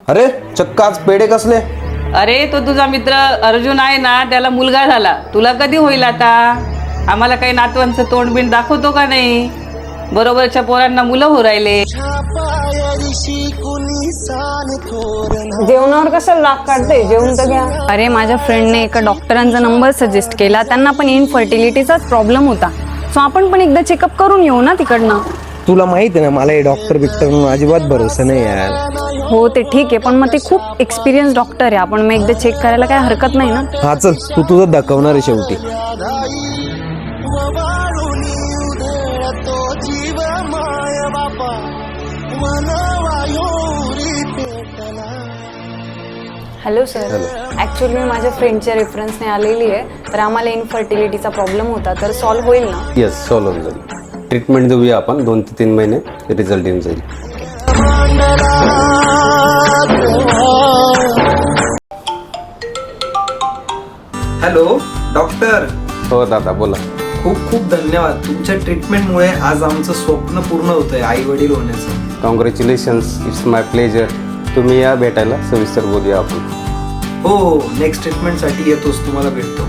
अरे चक्क आज पेढे कसले? अरे तो तुझा मित्र अर्जुन आहे ना, त्याला मुलगा झाला. तुला कधी होईल आता? आम्हाला काही नातवांचं तोंड बिंड दाखवतो का नाही? बरोबरच्या पोरांना मुलं हो राहिले. जेवणावर कसं लाग काढते, जेवण तर घ्या. अरे माझ्या फ्रेंडने एका डॉक्टरांचा नंबर सजेस्ट केला. त्यांना पण इनफर्टिलिटीचाच प्रॉब्लेम होता. सो आपण पण एकदा चेकअप करून येऊ ना तिकडनं. तुला माहित आहे ना, मला हे डॉक्टर बिक्टर म्हणून अजिबात भरोसा नाही यार. हो ते ठीक आहे, पण मग ते खूप एक्सपिरियन्स डॉक्टर आहे. आपण मग एकदा चेक करायला काय हरकत नाही ना. हा चल, तू तुझं दाखवणार आहे शेवटी. हॅलो सर, ॲक्च्युअली मी माझ्या फ्रेंडच्या रेफरन्सने आलेली आहे. तर आम्हाला इनफर्टिलिटीचा प्रॉब्लेम होता, तर सॉल्व्ह होईल ना? येस, सॉल्व्ह होऊन जाईल. ट्रीटमेंट देऊया आपण, 2 ते 3 महिने रिझल्ट येऊन जाईल. Hello doctor. हो दादा बोला. खूप खूप धन्यवाद. तुमच्या ट्रीटमेंटमुळे आज आमचं स्वप्न पूर्ण होतंय आई वडील होण्याचं. Congratulations, it's my pleasure. तुम्ही या भेटायला, सविस्तर बोलूया आपण. हो, नेक्स्ट ट्रीटमेंटसाठी येतोच, तुम्हाला भेटतो.